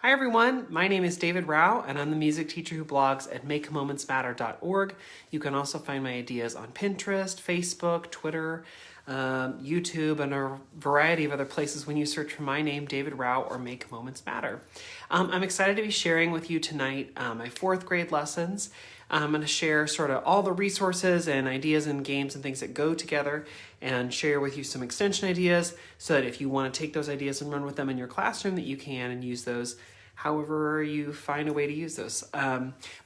Hi everyone, my name is David Rao and I'm the music teacher who blogs at makemomentsmatter.org. You can also find my ideas on Pinterest, Facebook, Twitter, YouTube, and a variety of other places when you search for my name, David Rao, or Make Moments Matter. I'm excited to be sharing with you tonight my fourth grade lessons. I'm going to share sort of all the resources and ideas and games and things that go together and share with you some extension ideas so that if you want to take those ideas and run with them in your classroom that you can and use those however you find a way to use those.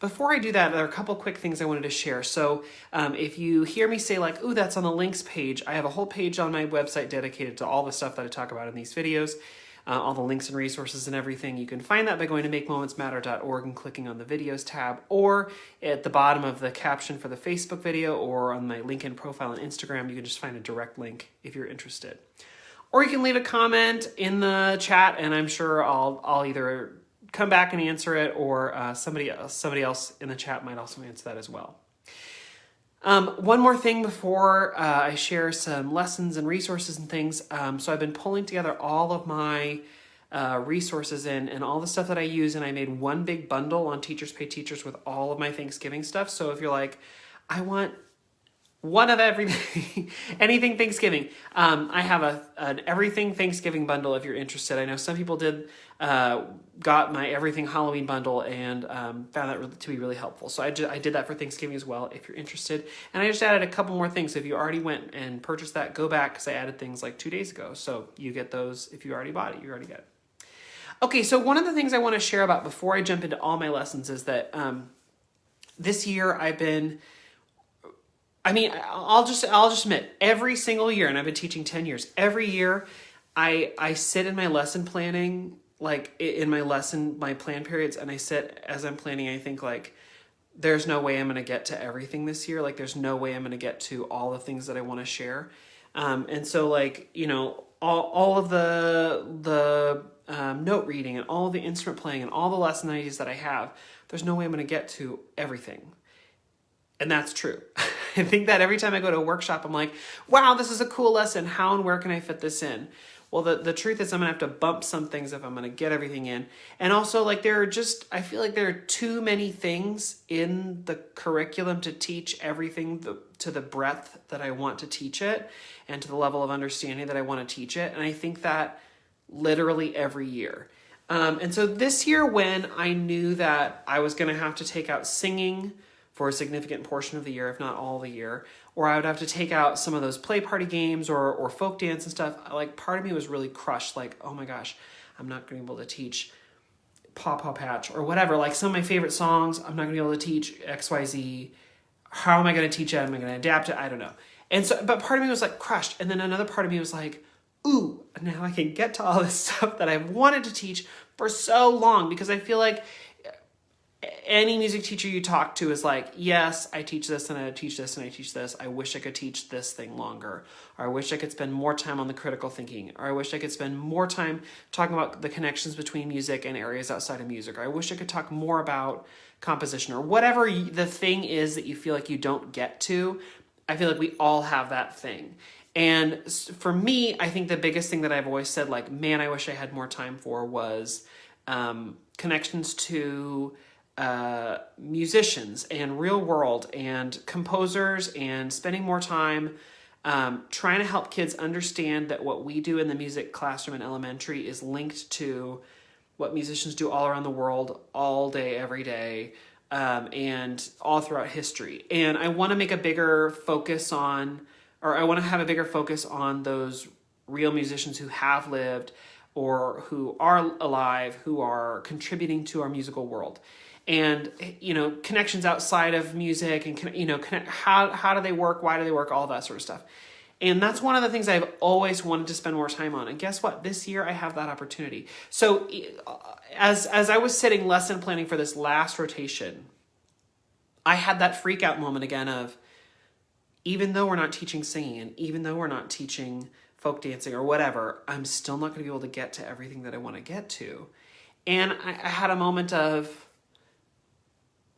Before I do that, there are a couple quick things I wanted to share. So if you hear me say like, ooh, that's on the links page, I have a whole page on my website dedicated to all the stuff that I talk about in these videos. All the links and resources and everything. You can find that by going to makemomentsmatter.org and clicking on the videos tab, or at the bottom of the caption for the Facebook video, or on my LinkedIn profile on Instagram. You can just find a direct link if you're interested. Or you can leave a comment in the chat and I'm sure I'll either come back and answer it, or somebody else in the chat might also answer that as well. One more thing before I share some lessons and resources and things. So I've been pulling together all of my resources and all the stuff that I use, and I made one big bundle on Teachers Pay Teachers with all of my Thanksgiving stuff. So if you're like, I want one of everything, anything Thanksgiving, I have an everything Thanksgiving bundle if you're interested. I know some people got my everything Halloween bundle and found that to be really helpful. So I did that for Thanksgiving as well if you're interested. And I just added a couple more things. So if you already went and purchased that, go back because I added things like 2 days ago. So you get those if you already bought it, you already get it. Okay, so one of the things I want to share about before I jump into all my lessons is that this year I'll just admit, every single year, and I've been teaching 10 years, every year I sit in my lesson planning, like in my plan periods, and I sit as I'm planning, I think like, there's no way I'm going to get to everything this year. Like there's no way I'm going to get to all the things that I want to share. And so like, you know, all of the note reading and all of the instrument playing and all the lesson ideas that I have, there's no way I'm going to get to everything. And that's true. I think that every time I go to a workshop, I'm like, wow, this is a cool lesson. How and where can I fit this in? Well, the truth is I'm going to have to bump some things if I'm going to get everything in. And also, like, I feel like there are too many things in the curriculum to teach everything to the breadth that I want to teach it and to the level of understanding that I want to teach it. And I think that literally every year. And so this year, when I knew that I was going to have to take out singing for a significant portion of the year, if not all the year, or I would have to take out some of those play party games or folk dance and stuff, like part of me was really crushed, like, oh my gosh, I'm not going to be able to teach Paw Paw Patch or whatever, like some of my favorite songs, I'm not going to be able to teach XYZ. How am I going to teach it? Am I going to adapt it? I don't know. And so, but part of me was like crushed. And then another part of me was like, ooh, now I can get to all this stuff that I've wanted to teach for so long, because I feel like any music teacher you talk to is like, yes, I teach this and I teach this and I teach this. I wish I could teach this thing longer. Or I wish I could spend more time on the critical thinking. Or I wish I could spend more time talking about the connections between music and areas outside of music. Or I wish I could talk more about composition, or whatever the thing is that you feel like you don't get to. I feel like we all have that thing. And for me, I think the biggest thing that I've always said, like, man, I wish I had more time for was connections to musicians and real world and composers, and spending more time trying to help kids understand that what we do in the music classroom in elementary is linked to what musicians do all around the world, all day, every day, and all throughout history. And I want to make a bigger focus on, or I want to have a bigger focus on those real musicians who have lived or who are alive, who are contributing to our musical world. And, you know, connections outside of music and, you know, how do they work? Why do they work? All that sort of stuff. And that's one of the things I've always wanted to spend more time on. And guess what? This year I have that opportunity. So as I was sitting lesson planning for this last rotation, I had that freak out moment again of, even though we're not teaching singing and even though we're not teaching folk dancing or whatever, I'm still not going to be able to get to everything that I want to get to. And I had a moment of,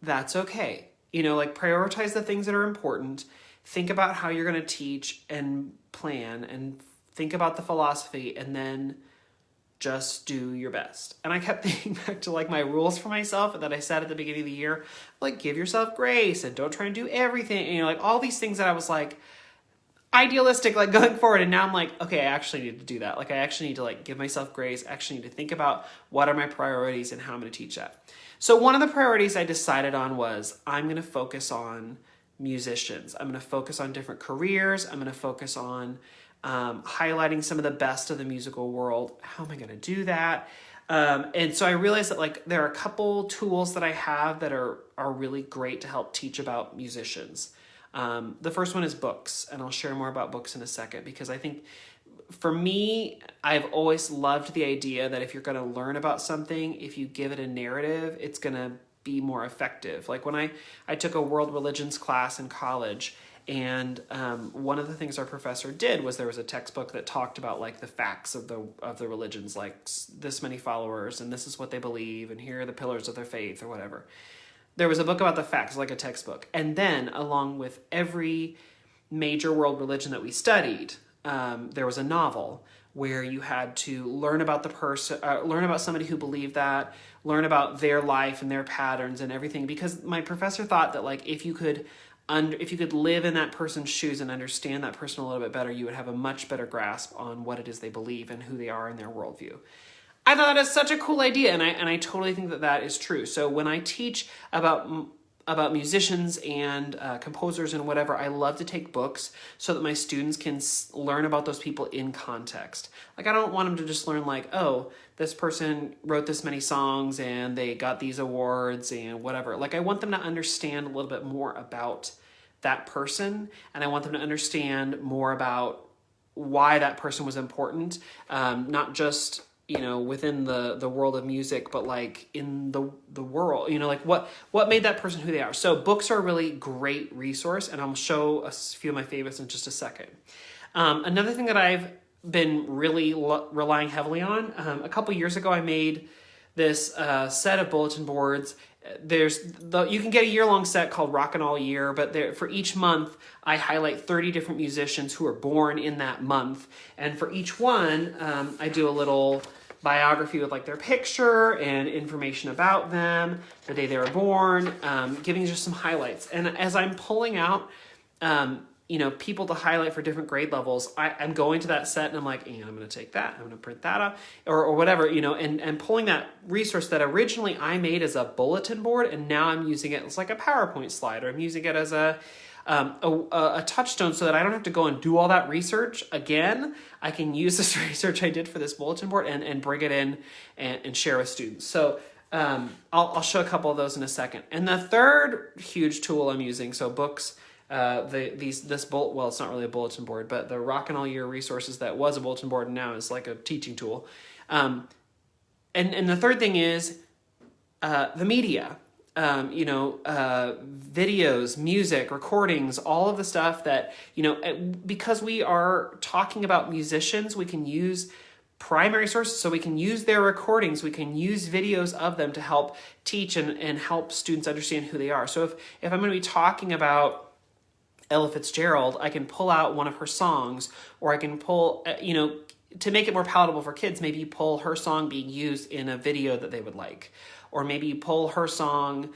that's okay. You know, like, prioritize the things that are important. Think about how you're going to teach and plan, and think about the philosophy, and then just do your best. And I kept thinking back to like my rules for myself that I set at the beginning of the year, like give yourself grace and don't try and do everything. And, like all these things that I was like idealistic, like going forward. And now I'm like, okay, I actually need to do that. Like I actually need to like give myself grace. I actually need to think about what are my priorities and how I'm going to teach that. So one of the priorities I decided on was I'm going to focus on musicians. I'm going to focus on different careers. I'm going to focus on highlighting some of the best of the musical world. How am I going to do that? And so I realized that like there are a couple tools that I have that are really great to help teach about musicians. The first one is books, and I'll share more about books in a second, because I think for me, I've always loved the idea that if you're going to learn about something, if you give it a narrative, it's going to be more effective. Like when I took a world religions class in college, and one of the things our professor did was there was a textbook that talked about like the facts of the religions, like this many followers, and this is what they believe, and here are the pillars of their faith or whatever. There was a book about the facts, like a textbook. And then along with every major world religion that we studied, there was a novel where you had to learn about the person, learn about somebody who believed that, learn about their life and their patterns and everything. Because my professor thought that like if you could live in that person's shoes and understand that person a little bit better, you would have a much better grasp on what it is they believe and who they are in their worldview. I thought that is such a cool idea, and I totally think that that is true. So when I teach about musicians and composers and whatever, I love to take books so that my students can learn about those people in context. Like I don't want them to just learn like, oh, this person wrote this many songs and they got these awards and whatever. Like I want them to understand a little bit more about that person, and I want them to understand more about why that person was important, not just within the world of music, but like in the world, like what made that person who they are. So books are a really great resource, and I'll show a few of my favorites in just a second. Another thing that I've been really relying heavily on, a couple years ago, I made this set of bulletin boards. You can get a year-long set called Rockin' All Year, but for each month, I highlight 30 different musicians who are born in that month. And for each one, I do a little biography with like their picture and information about them, the day they were born, giving just some highlights. And as I'm pulling out, people to highlight for different grade levels, I'm going to that set and I'm like, and I'm going to take that, I'm going to print that up, or whatever, and pulling that resource that originally I made as a bulletin board, and now I'm using it as like a PowerPoint slide, or I'm using it as a touchstone, so that I don't have to go and do all that research again. I can use this research I did for this bulletin board and bring it in and share with students. So I'll show a couple of those in a second. And the third huge tool I'm using, so books, it's not really a bulletin board, but the Rockin' All Year resources that was a bulletin board and now is like a teaching tool. And the third thing is the media. Videos, music, recordings, all of the stuff that, because we are talking about musicians, we can use primary sources. So we can use their recordings, we can use videos of them to help teach and help students understand who they are. So if I'm going to be talking about Ella Fitzgerald, I can pull out one of her songs, or I can pull, to make it more palatable for kids, maybe you pull her song being used in a video that they would like. Or maybe you pull her song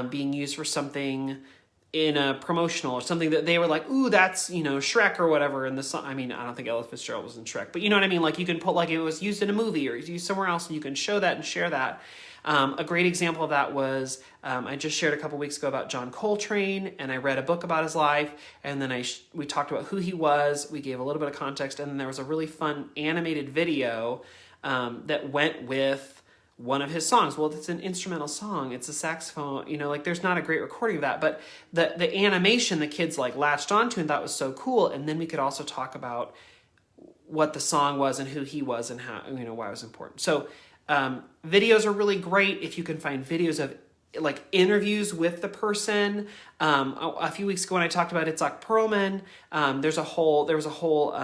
being used for something in a promotional or something that they were like, ooh, that's, Shrek or whatever. And the song, I don't think Ella Fitzgerald was in Shrek, but you know what I mean? Like you can pull, like it was used in a movie or used somewhere else, and you can show that and share that. A great example of that was, I just shared a couple weeks ago about John Coltrane, and I read a book about his life, and then we talked about who he was, we gave a little bit of context, and then there was a really fun animated video that went with one of his songs. Well, it's an instrumental song, it's a saxophone, there's not a great recording of that, but the animation the kids latched onto and thought was so cool. And then we could also talk about what the song was and who he was and how, why it was important. So videos are really great if you can find videos of interviews with the person. A few weeks ago when I talked about Itzhak Perlman, there was a whole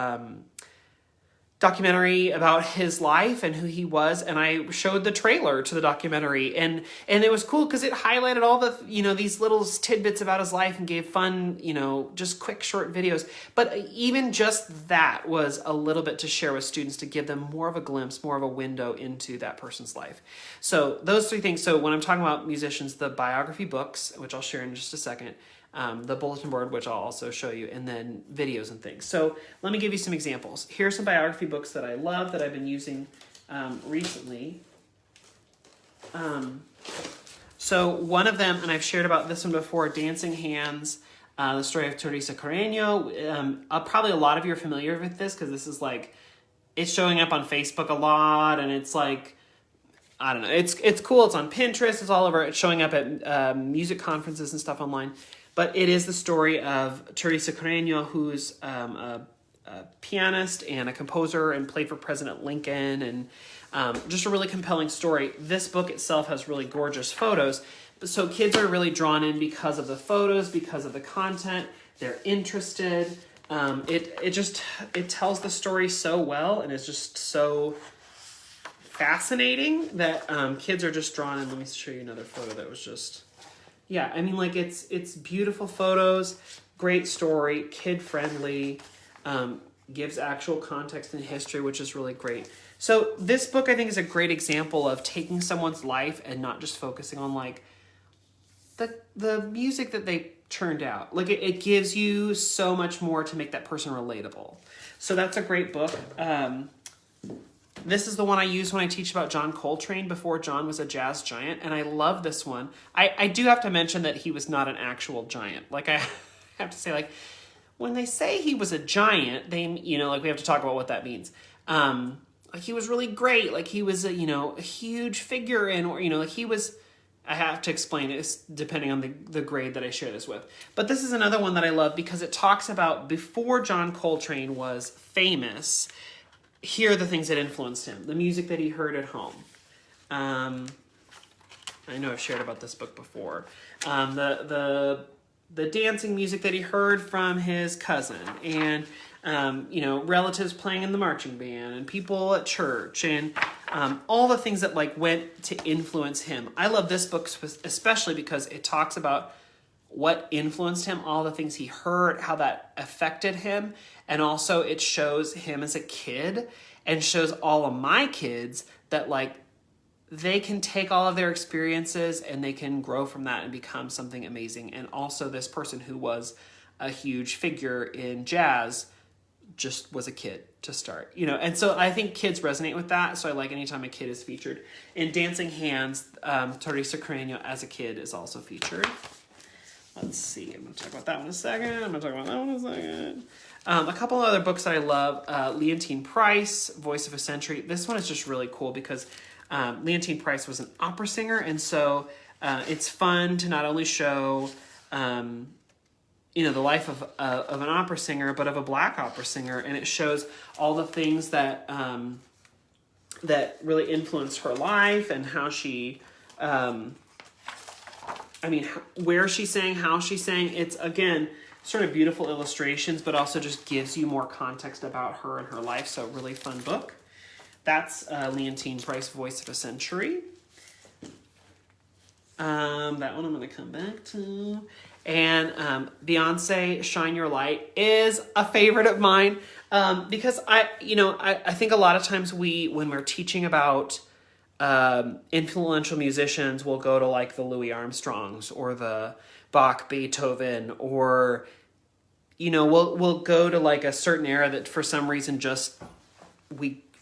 documentary about his life and who he was, and I showed the trailer to the documentary, and it was cool because it highlighted all the, you know, these little tidbits about his life and gave fun, you know, just quick short videos. But even just that was a little bit to share with students, to give them more of a glimpse, more of a window into that person's life. So those three things. So when I'm talking about musicians, the biography books, which I'll share in just a second, the bulletin board, which I'll also show you, and then videos and things. So let me give you some examples. Here's some biography books that I love that I've been using recently. So one of them, and I've shared about this one before, Dancing Hands, the story of Teresa Carreño. Probably a lot of you are familiar with this because this is like, it's showing up on Facebook a lot, and it's like, I don't know, it's cool. It's on Pinterest. It's all over. It's showing up at music conferences and stuff online. But it is the story of Teresa Carreño, who's a pianist and a composer and played for President Lincoln, and just a really compelling story. This book itself has really gorgeous photos, so kids are really drawn in because of the photos, because of the content. They're interested. It tells the story so well, and it's just so fascinating that kids are just drawn in. Let me show you another photo that was just... Yeah, I mean, like, it's beautiful photos, great story, kid-friendly, gives actual context and history, which is really great. So this book, I think, is a great example of taking someone's life and not just focusing on, like, the music that they turned out. Like, it gives you so much more to make that person relatable. So that's a great book. This is the one I use when I teach about John Coltrane before John was a jazz giant, and I love this one. I do have to mention that he was not an actual giant. Like, I have to say, like, when they say he was a giant, they, you know, like, we have to talk about what that means. Like, he was really great. Like, he was a, you know, a huge figure, and, or, you know, like, he was... I have to explain it depending on the grade that I share this with. But this is another one that I love because it talks about before John Coltrane was famous. Here are the things that influenced him. The music that he heard at home. I know I've shared about this book before. The dancing music that he heard from his cousin. And, you know, relatives playing in the marching band. And people at church. And all the things that, like, went to influence him. I love this book especially because it talks about what influenced him, all the things he heard, how that affected him. And also it shows him as a kid and shows all of my kids that, like, they can take all of their experiences and they can grow from that and become something amazing. And also this person who was a huge figure in jazz just was a kid to start, you know. And so I think kids resonate with that. So I like anytime a kid is featured. In Dancing Hands, Teresa Carreño as a kid is also featured. Let's see. I'm going to talk about that one in a second. I'm going to talk about that one in a second. A couple of other books that I love. Leontyne Price, Voice of a Century. This one is just really cool because Leontyne Price was an opera singer. And so it's fun to not only show, you know, the life of an opera singer, but of a Black opera singer. And it shows all the things that that really influenced her life and how she... I mean, where she sang, how she sang. It's, again, sort of beautiful illustrations, but also just gives you more context about her and her life. So, really fun book. That's Leontyne Price, Voice of a Century. That one I'm going to come back to. And Beyonce, Shine Your Light is a favorite of mine because I think a lot of times when we're teaching about influential musicians, we'll go to like the Louis Armstrongs or the Bach, Beethoven, or, you know, we'll go to like a certain era that for some reason just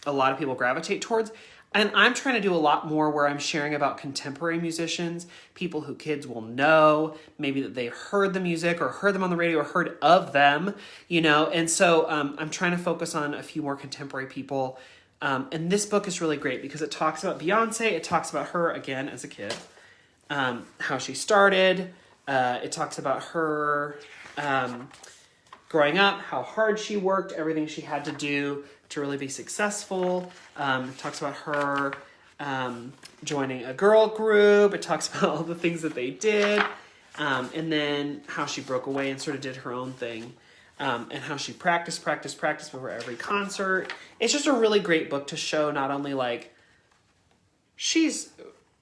a lot of people gravitate towards. And I'm trying to do a lot more where I'm sharing about contemporary musicians, people who kids will know, maybe that they've heard the music or heard them on the radio or heard of them, you know. And so I'm trying to focus on a few more contemporary people. And this book is really great because it talks about Beyonce. It talks about her, again, as a kid, how she started. It talks about her growing up, how hard she worked, everything she had to do to really be successful. It talks about her joining a girl group. It talks about all the things that they did. And then how she broke away and sort of did her own thing. and how she practiced before every concert. It's just a really great book to show not only like she's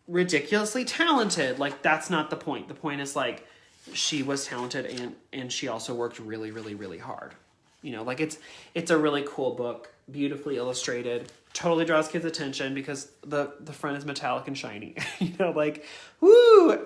ridiculously talented, like that's not the point. The point is like she was talented and she also worked really, really, really hard. You know, like it's a really cool book, beautifully illustrated, totally draws kids' attention because the front is metallic and shiny. You know, like, woo!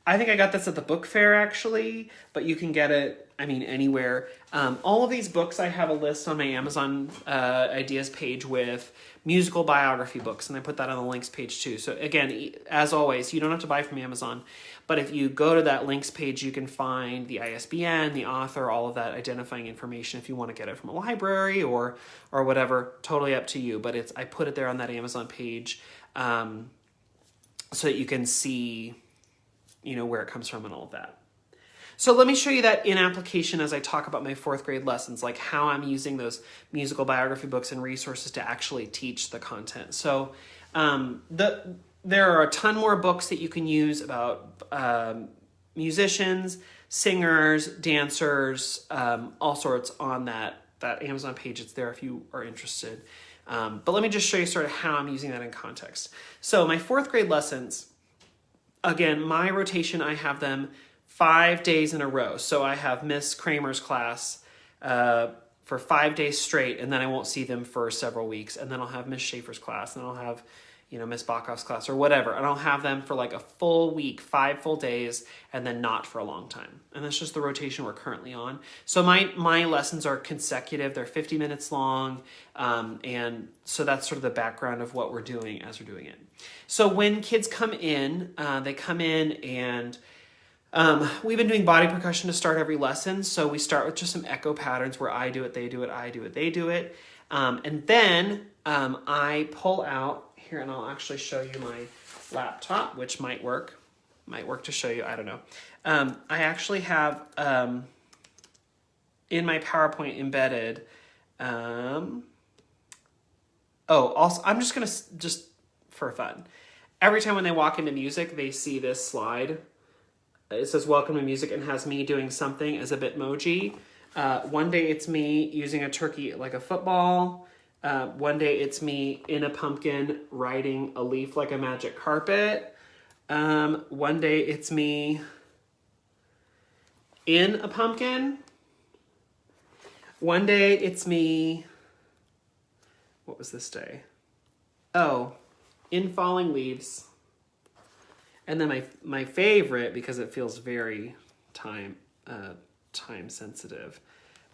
I think I got this at the book fair actually, but you can get it, I mean, anywhere. All of these books, I have a list on my Amazon ideas page with musical biography books, and I put that on the links page too. So again, as always, you don't have to buy from Amazon, but if you go to that links page, you can find the ISBN, the author, all of that identifying information if you want to get it from a library or whatever, totally up to you. But I put it there on that Amazon page so that you can see, you know, where it comes from and all of that. So let me show you that in application as I talk about my 4th grade lessons, like how I'm using those musical biography books and resources to actually teach the content. So there are a ton more books that you can use about musicians, singers, dancers, all sorts on that Amazon page. It's there if you are interested. But let me just show you sort of how I'm using that in context. So my 4th grade lessons, again, my rotation, I have them 5 days in a row. So I have Miss Kramer's class for 5 days straight, and then I won't see them for several weeks. And then I'll have Miss Schaefer's class, and then I'll have, you know, Miss Bachoff's class or whatever. And I'll have them for like a full week, 5 full days, and then not for a long time. And that's just the rotation we're currently on. So my lessons are consecutive. They're 50 minutes long. And so that's sort of the background of what we're doing as we're doing it. So when kids come in, they come in and we've been doing body percussion to start every lesson. So we start with just some echo patterns where I do it, they do it, I do it, they do it. And then I pull out here, and I'll actually show you my laptop, which might work to show you, I don't know. I actually have in my PowerPoint embedded, also, I'm just going to, just for fun, every time when they walk into music, they see this slide. It says welcome to music and has me doing something as a Bitmoji. One day it's me using a turkey like a football. One day it's me in a pumpkin riding a leaf like a magic carpet. One day it's me in a pumpkin. One day it's me, what was this day? Oh, in falling leaves. And then my favorite, because it feels very time sensitive,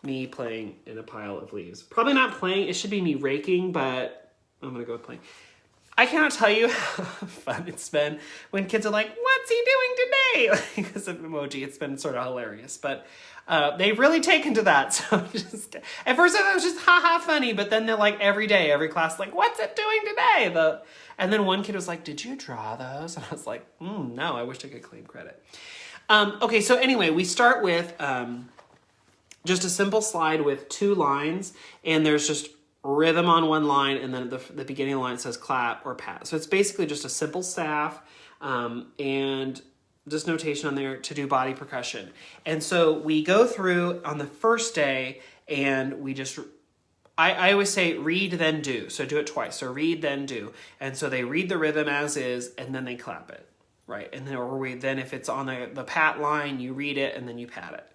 me playing in a pile of leaves. Probably not playing, it should be me raking, but I'm gonna go with playing. I cannot tell you how fun it's been when kids are like, what's he doing today? Because of emoji, it's been sort of hilarious. But they've really taken to that. So just, at first it was just haha funny, but then they're like every day, every class, like, what's it doing today? And then one kid was like, did you draw those? And I was like, no, I wish I could claim credit. Okay, so anyway, we start with just a simple slide with 2 lines, and there's just rhythm on one line, and then at the beginning of the line it says clap or pat. So it's basically just a simple staff and just notation on there to do body percussion. And so we go through on the first day, and we just, I always say read, then do. So do it twice. So read, then do. And so they read the rhythm as is, and then they clap it, right? And then if it's on the pat line, you read it, and then you pat it.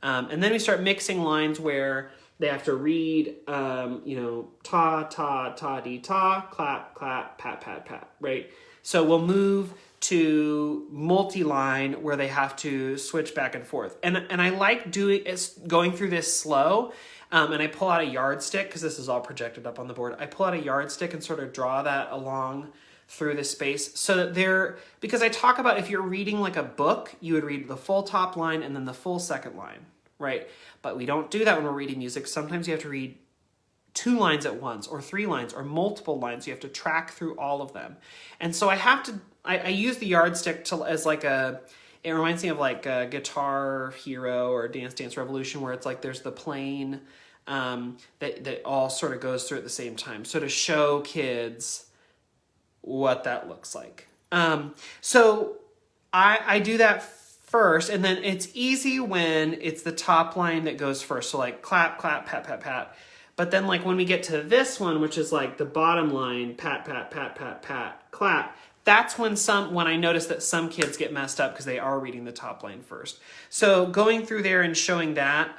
And then we start mixing lines where they have to read, ta, ta, ta, dee, ta, clap, clap, pat, pat, pat, right? So we'll move to multi-line where they have to switch back and forth. And I like going through this slow, and I pull out a yardstick, because this is all projected up on the board. I pull out a yardstick and sort of draw that along through the space so that because I talk about if you're reading like a book, you would read the full top line and then the full second line, right? But we don't do that when we're reading music. Sometimes you have to read 2 lines at once, or 3 lines, or multiple lines. You have to track through all of them. And so I use the yardstick as like it reminds me of like a Guitar Hero or Dance Dance Revolution, where it's like there's the plane that all sort of goes through at the same time. So to show kids what that looks like. So I do that first, and then it's easy when it's the top line that goes first. So like clap, clap, pat, pat, pat. But then like when we get to this one, which is like the bottom line, pat, pat, pat, pat, pat, clap, that's when I notice that some kids get messed up because they are reading the top line first. So going through there and showing that,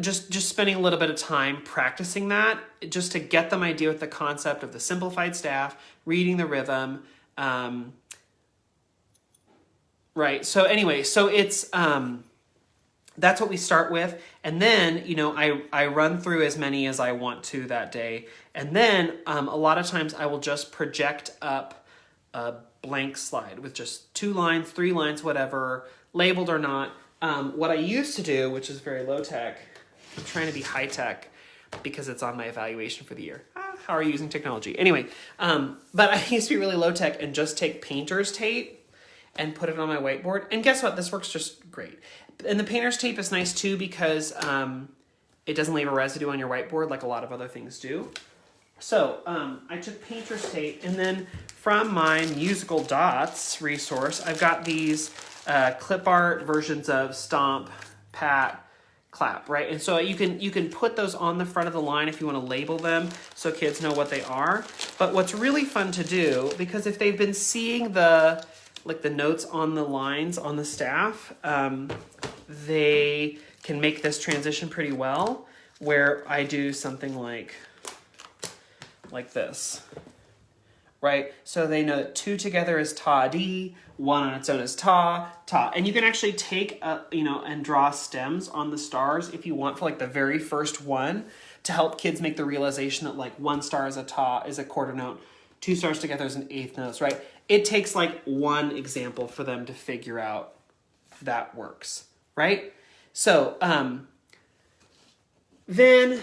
just spending a little bit of time practicing that, just to get them idea with the concept of the simplified staff, reading the rhythm. Right. So anyway, so it's, that's what we start with. And then, you know, I run through as many as I want to that day. And then a lot of times I will just project up a blank slide with just 2 lines, 3 lines, whatever, labeled or not. What I used to do, which is very low tech, I'm trying to be high tech because it's on my evaluation for the year. How are you using technology? Anyway, but I used to be really low tech and just take painter's tape and put it on my whiteboard. And guess what? This works just great. And the painter's tape is nice too because it doesn't leave a residue on your whiteboard like a lot of other things do. So I took painter's tape, and then from my musical dots resource, I've got these clip art versions of stomp, pat, clap, right? And so you can put those on the front of the line if you want to label them so kids know what they are. But what's really fun to do, because if they've been seeing the notes on the lines on the staff, they can make this transition pretty well, where I do something like this, right? So they know that 2 together is ta-dee, 1 on its own is ta. And you can actually take, and draw stems on the stars if you want for like the very first one to help kids make the realization that like 1 star is a quarter note, 2 stars together is an 1/8 note, right? It takes like one example for them to figure out that works, right? So then,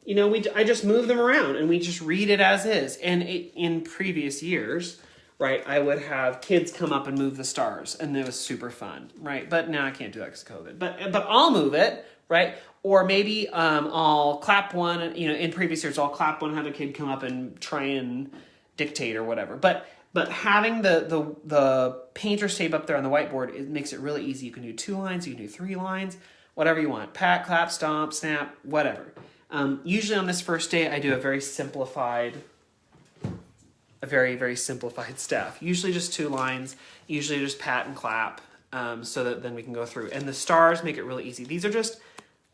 you know, I just move them around and we just read it as is. And in previous years, right, I would have kids come up and move the stars, and it was super fun, right? But now I can't do that because of COVID. But I'll move it, right? Or maybe I'll clap one. You know, in previous years, I'll clap one, have a kid come up and try and dictate or whatever. But having the painter's tape up there on the whiteboard, it makes it really easy. You can do 2 lines, you can do 3 lines, whatever you want. Pat, clap, stomp, snap, whatever. Usually on this first day, I do a very, very simplified staff. Usually just 2 lines, usually just pat and clap, so that then we can go through. And the stars make it really easy. These are just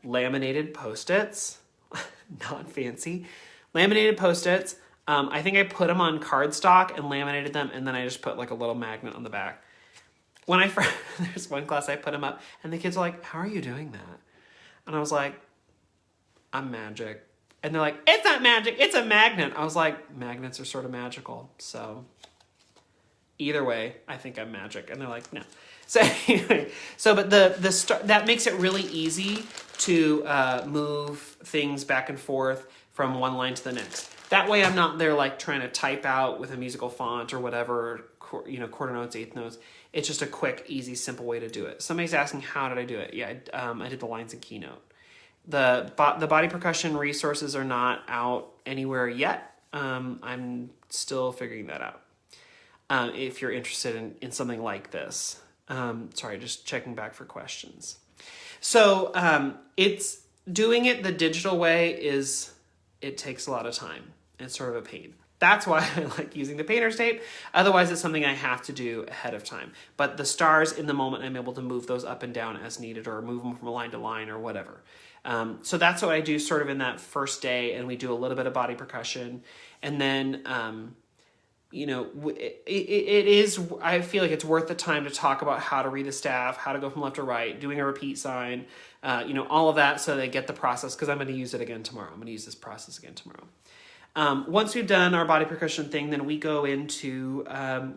laminated Post-its, not fancy. Laminated Post-its. I think I put them on cardstock and laminated them, and then I just put like a little magnet on the back. There's one class I put them up, and the kids are like, "How are you doing that?" And I was like, "I'm magic." And they're like, "It's not magic, it's a magnet." I was like, "Magnets are sort of magical, so either way, I think I'm magic." And they're like, "No." So anyway, but that makes it really easy to move things back and forth from one line to the next. That way I'm not there like trying to type out with a musical font or whatever, you know, quarter notes, 1/8 notes. It's just a quick, easy, simple way to do it. Somebody's asking, how did I do it? Yeah, I did the lines in Keynote. The body percussion resources are not out anywhere yet. I'm still figuring that out. If you're interested in something like this. Sorry, just checking back for questions. So it's doing it the digital way it takes a lot of time. It's sort of a pain. That's why I like using the painter's tape. Otherwise, it's something I have to do ahead of time. But the stars, in the moment, I'm able to move those up and down as needed, or move them from a line to line or whatever. So that's what I do sort of in that first day, and we do a little bit of body percussion. And then, you know, it is, I feel like it's worth the time to talk about how to read the staff, how to go from left to right, doing a repeat sign, you know, all of that, so they get the process, because I'm going to use it again tomorrow. I'm going to use this process again tomorrow. Once we've done our body percussion thing, then we go into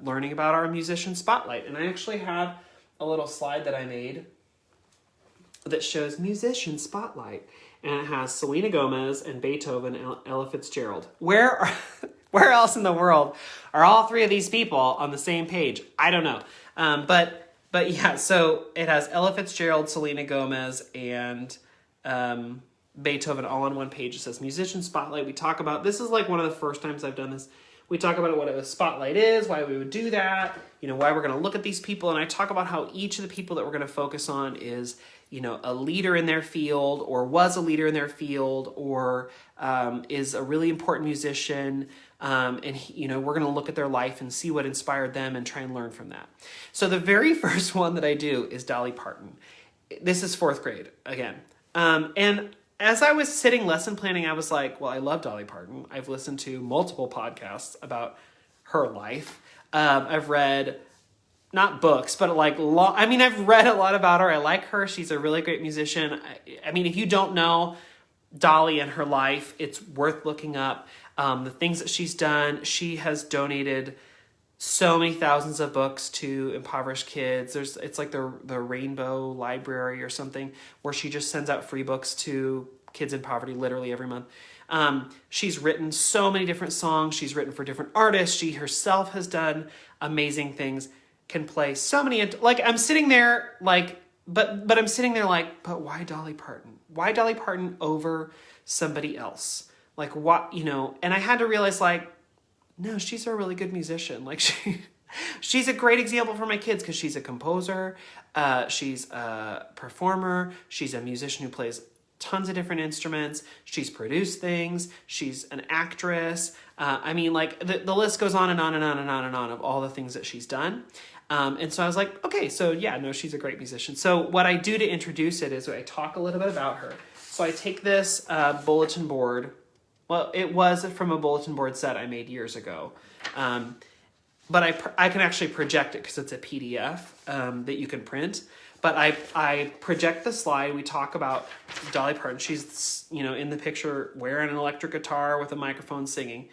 learning about our musician spotlight. And I actually have a little slide that I made that shows musician spotlight. And it has Selena Gomez and Beethoven and Ella Fitzgerald. Where else in the world are all 3 of these people on the same page? I don't know. But yeah, so it has Ella Fitzgerald, Selena Gomez, and Beethoven all on one page. It says musician spotlight. We talk about, this is like one of the first times I've done this. We talk about what a spotlight is, why we would do that, why we're going to look at these people. And I talk about how each of the people that we're going to focus on is, a leader in their field, or was a leader in their field, or is a really important musician. And we're going to look at their life and see what inspired them and try and learn from that. So the very first one that I do is Dolly Parton. This is 4th grade again. And as I was sitting lesson planning, I was like, well, I love Dolly Parton. I've listened to multiple podcasts about her life. I've read, not books, but I've read a lot about her. I like her. She's a really great musician. If you don't know Dolly and her life, it's worth looking up. The things that she's done, she has donated so many thousands of books to impoverished kids. It's like the Rainbow Library or something, where she just sends out free books to kids in poverty literally every month. She's written so many different songs. She's written for different artists. She herself has done amazing things. Can play so many. I'm sitting there but I'm sitting there but why Dolly Parton? Why Dolly Parton over somebody else? What, and I had to realize no, she's a really good musician. She's a great example for my kids because she's a composer, she's a performer, she's a musician who plays tons of different instruments, she's produced things, she's an actress. The list goes on and on and on and on and on of all the things that she's done. And so I was like, okay, so yeah, no, she's a great musician. So what I do to introduce it is I talk a little bit about her. So I take this bulletin board. Well, it was from a bulletin board set I made years ago. But I can actually project it because it's a PDF that you can print. But I project the slide. We talk about Dolly Parton. She's, in the picture wearing an electric guitar with a microphone singing.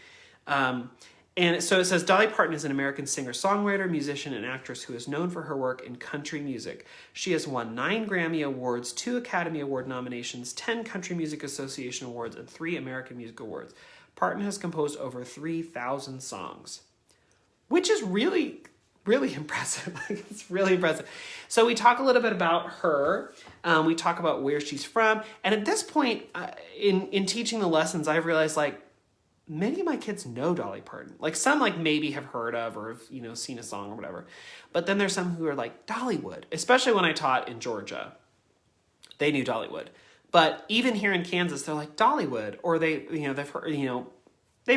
And so it says, Dolly Parton is an American singer-songwriter, musician, and actress who is known for her work in country music. She has won 9 Grammy Awards, 2 Academy Award nominations, 10 Country Music Association Awards, and 3 American Music Awards. Parton has composed over 3,000 songs, which is really, really impressive. It's really impressive. So we talk a little bit about her. We talk about where she's from. And at this point, in teaching the lessons, I've realized, many of my kids know Dolly Parton. Some maybe have heard of or have, seen a song or whatever. But then there's some who are like, Dollywood. Especially when I taught in Georgia. They knew Dollywood. But even here in Kansas, they're like, Dollywood. Or they've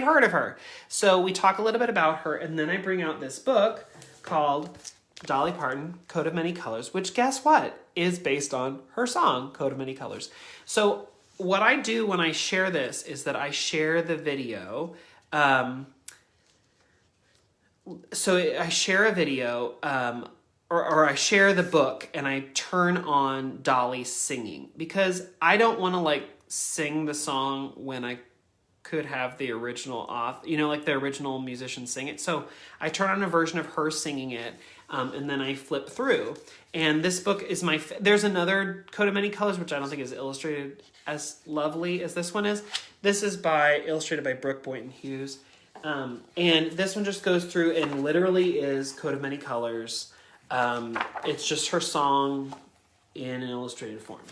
heard of her. So we talk a little bit about her. And then I bring out this book called Dolly Parton, Coat of Many Colors. Which, guess what? Is based on her song, Coat of Many Colors. So what I do when I share this is that I share the video. So I share a video, or I share the book, and I turn on Dolly singing, because I don't want to sing the song when I could have the original author, the original musician sing it. So I turn on a version of her singing it, and then I flip through. And this book is there's another Coat of Many Colors, which I don't think is illustrated as lovely as this one is. This is illustrated by Brooke Boynton Hughes. And this one just goes through and literally is Coat of Many Colors. It's just her song in an illustrated form.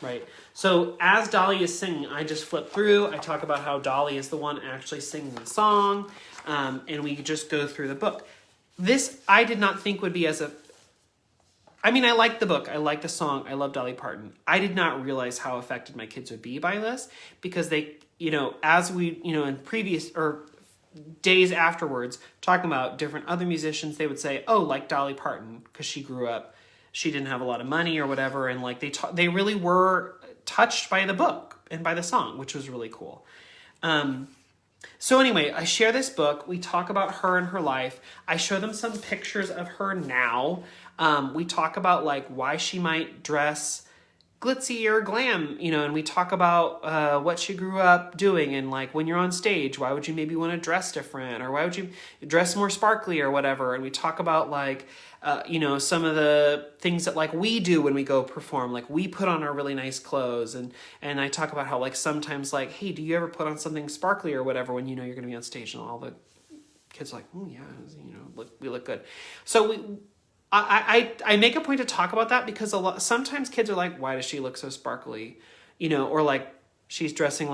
Right. So as Dolly is singing, I just flip through. I talk about how Dolly is the one actually singing the song. And we just go through the book. This I did not think would be I like the book. I like the song. I love Dolly Parton. I did not realize how affected my kids would be by this, because they, as we, in previous or days afterwards, talking about different other musicians, they would say, oh, like Dolly Parton, because she grew up, she didn't have a lot of money or whatever. And they really were touched by the book and by the song, which was really cool. So anyway, I share this book. We talk about her and her life. I show them some pictures of her now. We talk about why she might dress glitzy or glam, and we talk about what she grew up doing, and when you're on stage, why would you maybe want to dress different, or why would you dress more sparkly or whatever. And we talk about some of the things that we do when we go perform, we put on our really nice clothes, and I talk about how sometimes hey, do you ever put on something sparkly or whatever when you're going to be on stage, and all the kids are yeah, we look good. So I make a point to talk about that, because sometimes kids are why does she look so sparkly, or she's dressing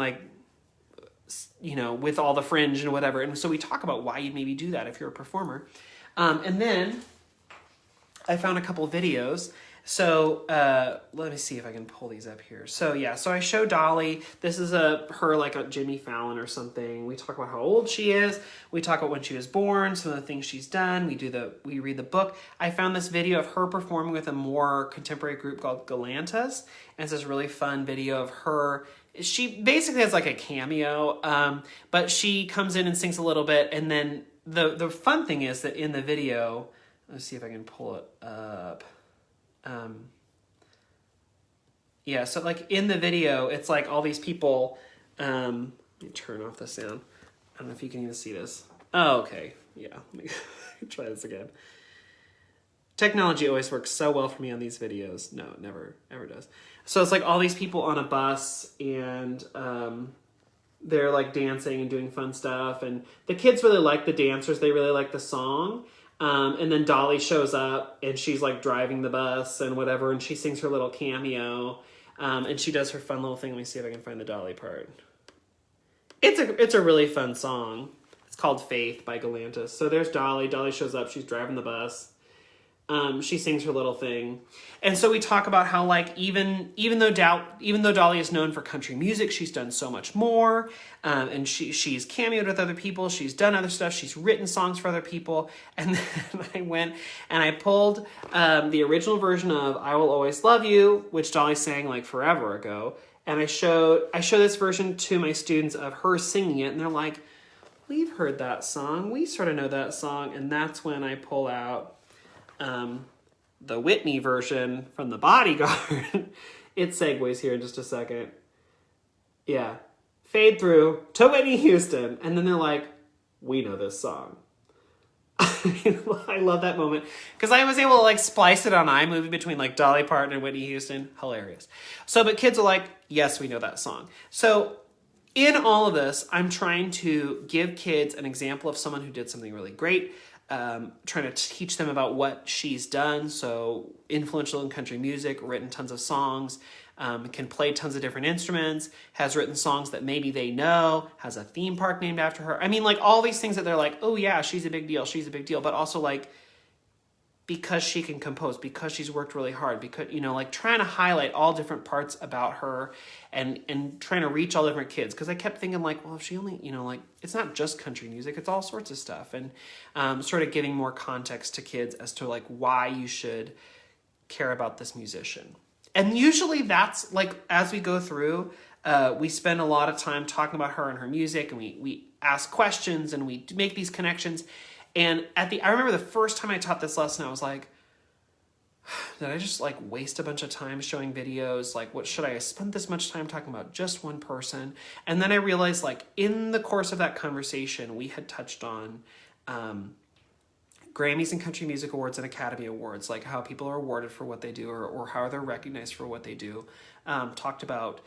with all the fringe and whatever. And so we talk about why you'd maybe do that if you're a performer. And then I found a couple videos. So let me see if I can pull these up here. So yeah, so I show Dolly. This is her like a Jimmy Fallon or something. We talk about how old she is. We talk about when she was born, some of the things she's done. We read the book. I found this video of her performing with a more contemporary group called Galantis. And it's this really fun video of her. She basically has like a cameo, but she comes in and sings a little bit. And then the fun thing is that in the video, let's see if I can pull it up. Yeah, so like in the video, it's like all these people, let me turn off the sound. I don't know if you can even see this. Oh, okay. Yeah, let me try this again. Technology always works so well for me on these videos. No, it never, ever does. So it's like all these people on a bus and, they're like dancing and doing fun stuff. And the kids really like the dancers. They really like the song. And then Dolly shows up and she's like driving the bus and whatever. And she sings her little cameo. And she does her fun little thing. Let me see if I can find the Dolly part. It's a really fun song. It's called Faith by Galantis. So there's Dolly. Dolly shows up. She's driving the bus. She sings her little thing. And so we talk about how like even though Dolly is known for country music, she's done so much more. And she's cameoed with other people. She's done other stuff. She's written songs for other people. And then I went and I pulled the original version of I Will Always Love You, which Dolly sang like forever ago. And I show this version to my students of her singing it. And they're like, we've heard that song. We sort of know that song. And that's when I pull out the Whitney version from The Bodyguard. It segues here in just a second. Yeah. Fade through to Whitney Houston. And then they're like, we know this song. I love that moment. Because I was able to like splice it on iMovie between like Dolly Parton and Whitney Houston. Hilarious. So, but kids are like, yes, we know that song. So in all of this, I'm trying to give kids an example of someone who did something really great. Trying to teach them about what she's done. So influential in country music, written tons of songs, can play tons of different instruments, has written songs that maybe they know, has a theme park named after her. I mean, like all these things that they're like, oh yeah, she's a big deal. She's a big deal. But also like, because she can compose, because she's worked really hard, because, like trying to highlight all different parts about her and trying to reach all different kids. Cause I kept thinking like, well, if she only, like it's not just country music, it's all sorts of stuff. And, sort of giving more context to kids as to like why you should care about this musician. And usually that's like, as we go through, we spend a lot of time talking about her and her music, and we ask questions and we make these connections. And I remember the first time I taught this lesson, I was like, did I just like waste a bunch of time showing videos? Like, what should I have spent this much time talking about just one person? And then I realized like in the course of that conversation, we had touched on Grammys and Country Music Awards and Academy Awards, like how people are awarded for what they do or how they're recognized for what they do. Talked about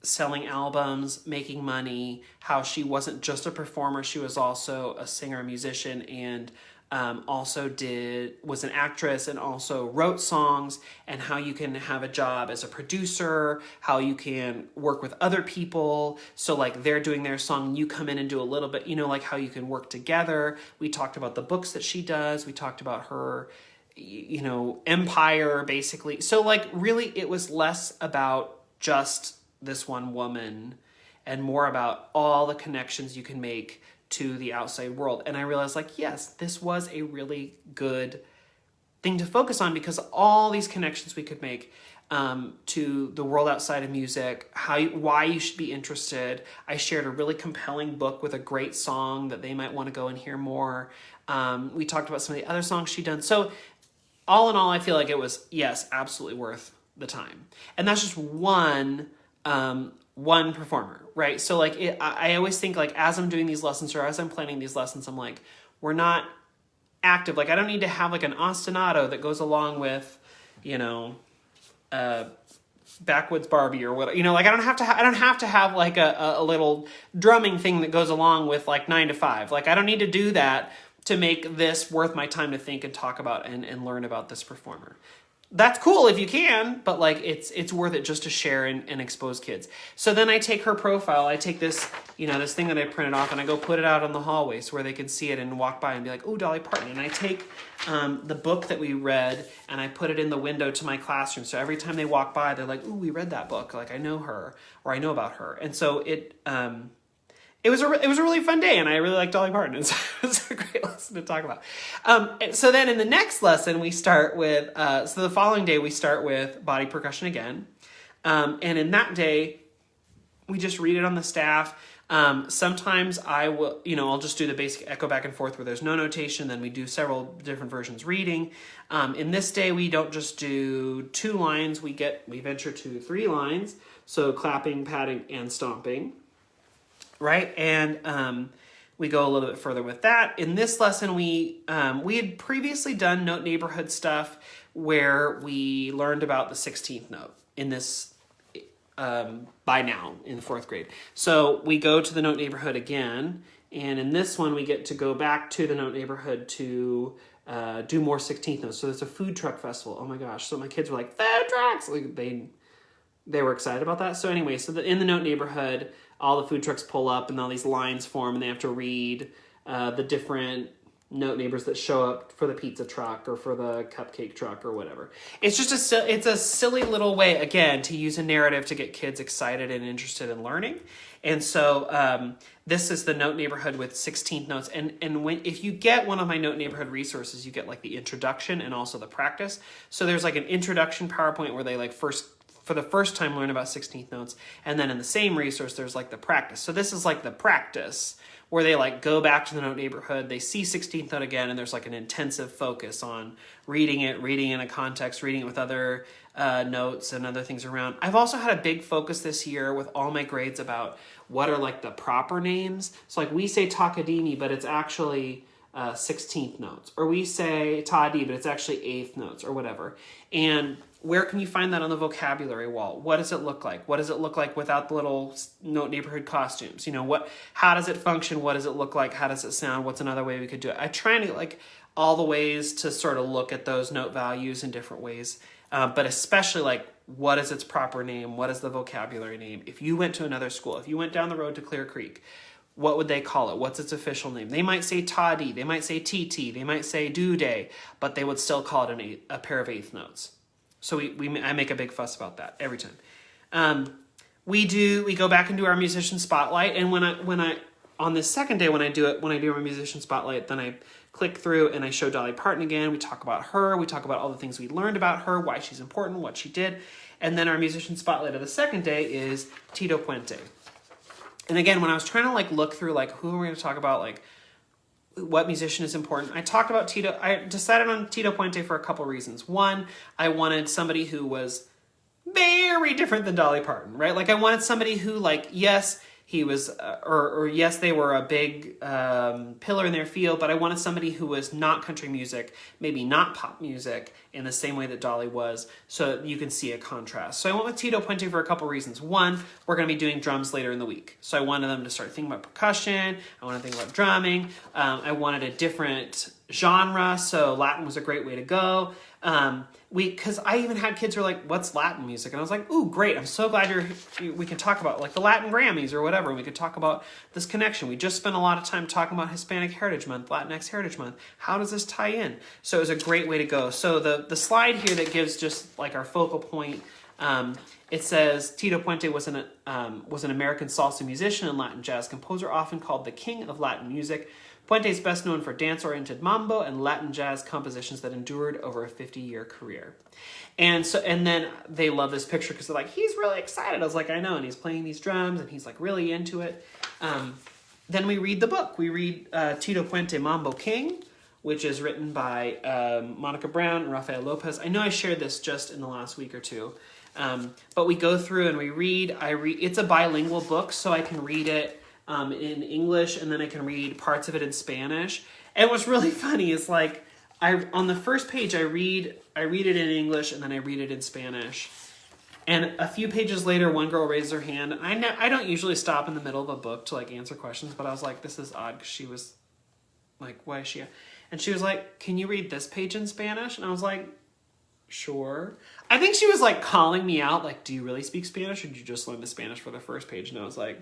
selling albums, making money, how she wasn't just a performer, she was also a singer, musician, and also was an actress and also wrote songs, and how you can have a job as a producer, how you can work with other people. So like they're doing their song and you come in and do a little bit, like how you can work together. We talked about the books that she does. We talked about her, empire basically. So like really it was less about just this one woman and more about all the connections you can make to the outside world. And I realized like, yes, this was a really good thing to focus on because all these connections we could make to the world outside of music, why you should be interested. I shared a really compelling book with a great song that they might want to go and hear more. We talked about some of the other songs she'd done. So all in all, I feel like it was, yes, absolutely worth the time. And that's just one performer, right? So like I always think like as I'm doing these lessons or as I'm planning these lessons, I'm like, we're not active. Like I don't need to have like an ostinato that goes along with, Backwoods Barbie or what, like I don't have to have like a little drumming thing that goes along with like 9 to 5. Like I don't need to do that to make this worth my time to think and talk about and learn about this performer. that's cool if you can, but like it's worth it just to share and expose kids. So then I take her profile, I take this, this thing that I printed off, and I go put it out on the hallway so where they can see it and walk by and be like, oh, Dolly Parton. And I take the book that we read and I put it in the window to my classroom. So every time they walk by, they're like, ooh, we read that book. Like I know her, or I know about her. And so it was a really fun day, and I really liked Dolly Parton, and so it was a great lesson to talk about. So then in the next lesson, we start with, so the following day, we start with body percussion again. And in that day, we just read it on the staff. Sometimes I will, I'll just do the basic echo back and forth where there's no notation. Then we do several different versions reading. In this day, we don't just do 2 lines. We venture to 3 lines. So clapping, patting, and stomping. Right, and we go a little bit further with that. In this lesson, we had previously done note neighborhood stuff where we learned about the 16th note in this by now in the 4th grade. So we go to the note neighborhood again, and in this one, we get to go back to the note neighborhood to do more 16th notes. So there's a food truck festival. Oh my gosh! So my kids were like, food trucks! Like they were excited about that. So anyway, in the note neighborhood, all the food trucks pull up and all these lines form, and they have to read the different note neighbors that show up for the pizza truck or for the cupcake truck or whatever. It's just it's a silly little way, again, to use a narrative to get kids excited and interested in learning. And so this is the note neighborhood with 16th notes. And if you get one of my note neighborhood resources, you get like the introduction and also the practice. So there's like an introduction PowerPoint where they like for the first time learn about 16th notes, and then in the same resource there's like the practice. So this is like the practice where they like go back to the note neighborhood, they see 16th note again, and there's like an intensive focus on reading in a context, reading it with other notes and other things around. I've also had a big focus this year with all my grades about what are like the proper names. So like we say Takadimi, but it's actually 16th notes, or we say Tadi, but it's actually 8th notes or whatever. And where can you find that on the vocabulary wall? What does it look like? What does it look like without the little note neighborhood costumes? How does it function? What does it look like? How does it sound? What's another way we could do it? I try to like all the ways to sort of look at those note values in different ways, but especially like what is its proper name? What is the vocabulary name? If you went to another school, if you went down the road to Clear Creek, what would they call it? What's its official name? They might say Toddy, they might say TT, they might say Due Day, but they would still call it a pair of 8th notes. So I make a big fuss about that every time. We go back and do our musician spotlight, and when I on this second day when I do our musician spotlight, then I click through and I show Dolly Parton again. We talk about her. We talk about all the things we learned about her, why she's important, what she did, and then our musician spotlight of the second day is Tito Puente. And again, when I was trying to like look through like who are we going to talk about, like what musician is important, I talked about Tito. I decided on Tito Puente for a couple reasons. One, I wanted somebody who was very different than Dolly Parton, right? Like I wanted somebody who, like, yes, he was, or yes, they were a big pillar in their field, but I wanted somebody who was not country music, maybe not pop music in the same way that Dolly was, so you can see a contrast. So I went with Tito Puente for a couple reasons. One, we're going to be doing drums later in the week, so I wanted them to start thinking about percussion. I wanted to think about drumming. I wanted a different genre, so Latin was a great way to go. Because I even had kids who were like, what's Latin music? And I was like, ooh, great. I'm so glad we can talk about like the Latin Grammys or whatever. And we could talk about this connection. We just spent a lot of time talking about Hispanic Heritage Month, Latinx Heritage Month. How does this tie in? So it was a great way to go. So the slide here that gives just like our focal point, it says Tito Puente was an American salsa musician and Latin jazz composer, often called the king of Latin music. Puente is best known for dance-oriented mambo and Latin jazz compositions that endured over a 50-year career. And then they love this picture because they're like, he's really excited. I was like, I know, and he's playing these drums and he's like really into it. Then we read the book. We read Tito Puente Mambo King, which is written by Monica Brown and Rafael Lopez. I know I shared this just in the last week or two, but we go through and we read. It's a bilingual book, so I can read it in English, and then I can read parts of it in Spanish. And what's really funny is like on the first page I read it in English and then I read it in Spanish. And a few pages later, one girl raises her hand. I don't usually stop in the middle of a book to like answer questions, but I was like, this is odd because she was like, why is she? And she was like, can you read this page in Spanish? And I was like, sure. I think she was like calling me out, like, do you really speak Spanish or did you just learn the Spanish for the first page? And I was like,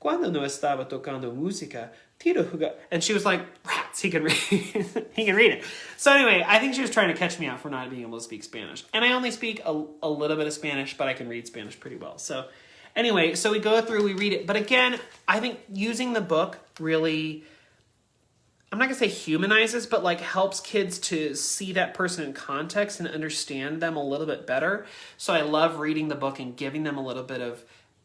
Cuando no estaba tocando música, Tito jugaba. And she was like, rats, he can read he can read it. So anyway, I think she was trying to catch me out for not being able to speak Spanish. And I only speak a little bit of Spanish, but I can read Spanish pretty well. So anyway, so we go through, we read it. But again, I think using the book really, I'm not going to say humanizes, but like helps kids to see that person in context and understand them a little bit better. So I love reading the book and giving them a little bit of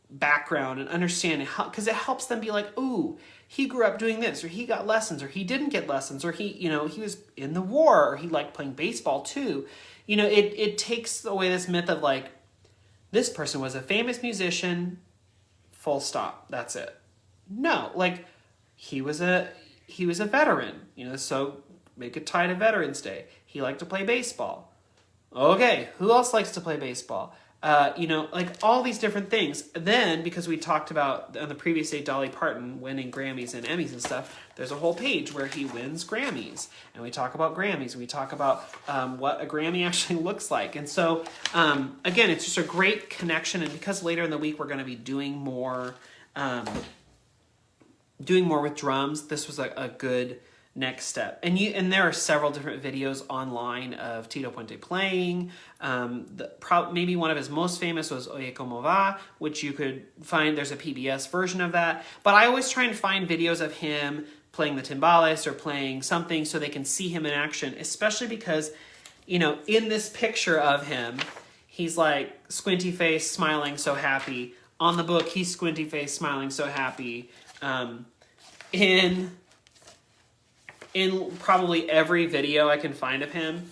background and understanding how, because it helps them be like, ooh, he grew up doing this, or he got lessons, or he didn't get lessons, or he, you know, he was in the war, or he liked playing baseball too. You know, it takes away this myth of like, this person was a famous musician, full stop, that's it. No, like he was a veteran, you know, so make it tie to Veterans Day. He liked to play baseball. Okay, who else likes to play baseball? You know, like all these different things. Then, because we talked about on the previous day, Dolly Parton winning Grammys and Emmys and stuff, there's a whole page where he wins Grammys. And we talk about Grammys. We talk about what a Grammy actually looks like. And so, again, it's just a great connection. And because later in the week, we're going to be doing more with drums, this was a good next step. And there are several different videos online of Tito Puente playing. Maybe one of his most famous was Oye Como Va, which you could find. There's a PBS version of that. But I always try and find videos of him playing the timbales or playing something so they can see him in action, especially because, you know, in this picture of him, he's like squinty face, smiling, so happy. On the book, he's squinty face, smiling, so happy. In probably every video I can find of him,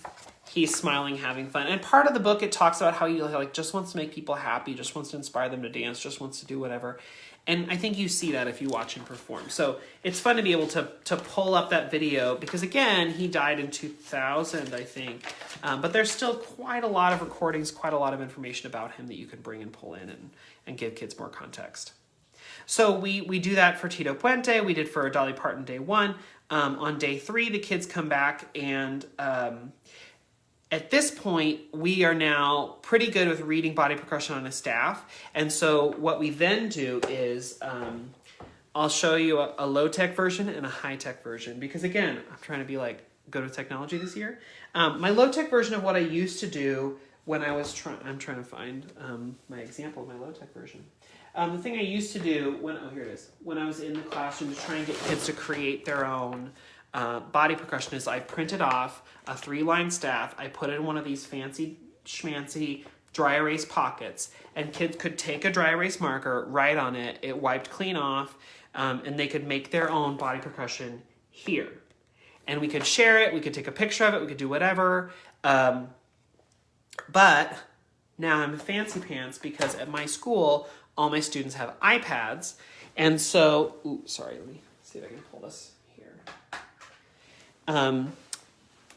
he's smiling, having fun. And part of the book, it talks about how he like just wants to make people happy, just wants to inspire them to dance, just wants to do whatever. And I think you see that if you watch him perform. So it's fun to be able to pull up that video because, again, he died in 2000, I think. But there's still quite a lot of recordings, quite a lot of information about him that you can bring and pull in and give kids more context. So we do that for Tito Puente. We did for Dolly Parton day 1. On day 3, the kids come back, and at this point, we are now pretty good with reading body percussion on a staff. And so what we then do is I'll show you a low-tech version and a high-tech version. Because again, I'm trying to be like good with technology this year. My low-tech version of what I used to do when I was I'm trying to find my example of my low-tech version. The thing I used to do here it is. When I was in the classroom to try and get kids to create their own body percussion is I printed off a 3-line staff. I put it in one of these fancy schmancy dry erase pockets, and kids could take a dry erase marker, write on it, it wiped clean off, and they could make their own body percussion here. And we could share it, we could take a picture of it, we could do whatever. But now I'm fancy pants because at my school, all my students have iPads. And so, let me see if I can pull this here.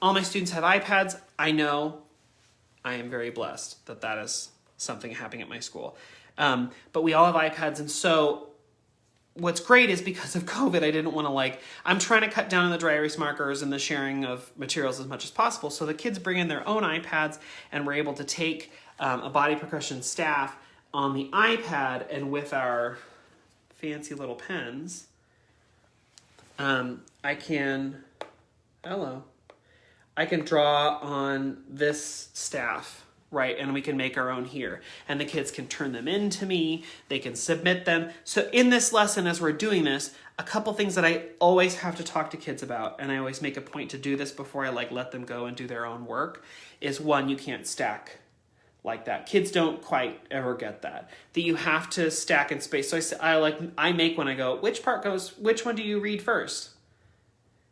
All my students have iPads. I know I am very blessed that is something happening at my school. But we all have iPads. And so what's great is because of COVID, I didn't want to I'm trying to cut down on the dry erase markers and the sharing of materials as much as possible. So the kids bring in their own iPads and we're able to take a body percussion staff on the iPad, and with our fancy little pens, I can draw on this staff, right? And we can make our own here. And the kids can turn them in to me. They can submit them. So in this lesson, as we're doing this, a couple things that I always have to talk to kids about, and I always make a point to do this before I let them go and do their own work, is one, you can't stack like that. Kids don't quite ever get that you have to stack in space. So I make when I go, which one do you read first?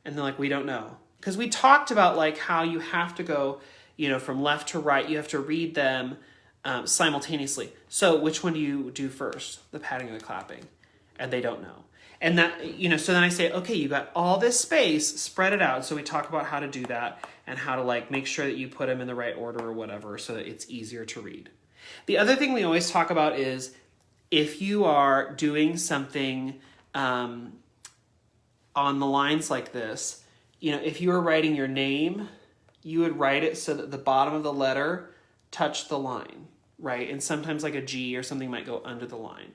And they're like, we don't know. Because we talked about how you have to go, from left to right, you have to read them simultaneously. So which one do you do first? The patting or the clapping? And they don't know. And that, so then I say, okay, you got all this space, spread it out. So we talk about how to do that and how to make sure that you put them in the right order or whatever so that it's easier to read. The other thing we always talk about is if you are doing something on the lines like this, if you are writing your name you would write it so that the bottom of the letter touched the line, right? And sometimes like a G or something might go under the line.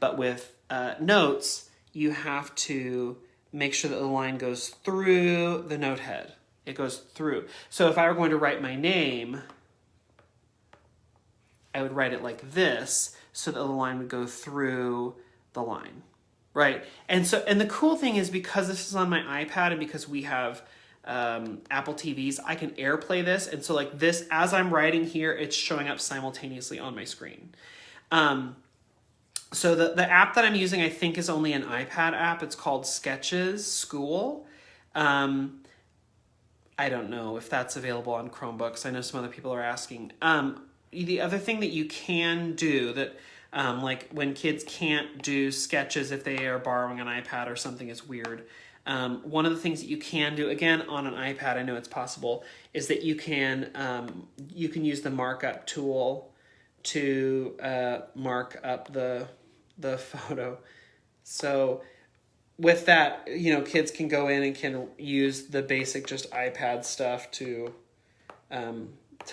But with notes, you have to make sure that the line goes through the note head. It goes through. So if I were going to write my name, I would write it like this so that the line would go through the line, right? And the cool thing is, because this is on my iPad and because we have Apple TVs, I can AirPlay this. And so like this, as I'm writing here, it's showing up simultaneously on my screen. So the app that I'm using, I think, is only an iPad app. It's called Sketches School. I don't know if that's available on Chromebooks. I know some other people are asking. The other thing that you can do that, like when kids can't do sketches if they are borrowing an iPad or something is weird. One of the things that you can do, again, on an iPad, I know it's possible, is that you can use the Markup Tool to mark up the photo. So with that, kids can go in and can use the basic just iPad stuff to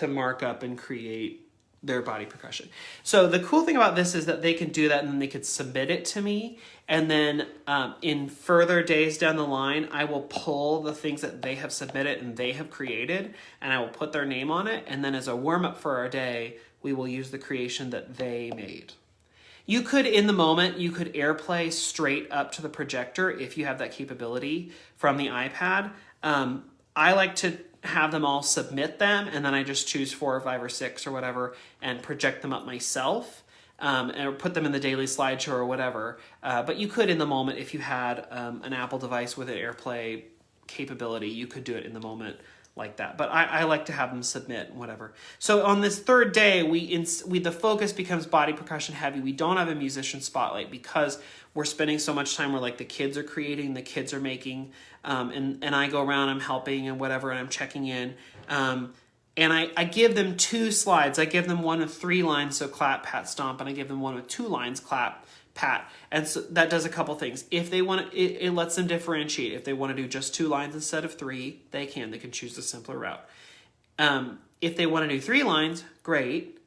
mark up and create their body percussion. So the cool thing about this is that they can do that and then they could submit it to me. And then in further days down the line, I will pull the things that they have submitted and they have created, and I will put their name on it. And then as a warm-up for our day, we will use the creation that they made. You could, in the moment, you could AirPlay straight up to the projector if you have that capability from the iPad. I like to have them all submit them, and then I just choose 4 or 5 or 6 or whatever and project them up myself, and put them in the daily slideshow or whatever. But you could, in the moment, if you had an Apple device with an AirPlay capability, you could do it in the moment like that. But I like to have them submit and whatever. So on this third day, the focus becomes body percussion heavy. We don't have a musician spotlight because we're spending so much time where like the kids are creating, the kids are making, and I go around, I'm helping and whatever, and I'm checking in. And I give them 2 slides. I give them one with 3 lines, so clap, pat, stomp, and I give them one with 2 lines, clap, pat. And so that does a couple things. If they want, it lets them differentiate. If they want to do just 2 lines instead of 3, they can choose the simpler route. If they want to do 3 lines, great.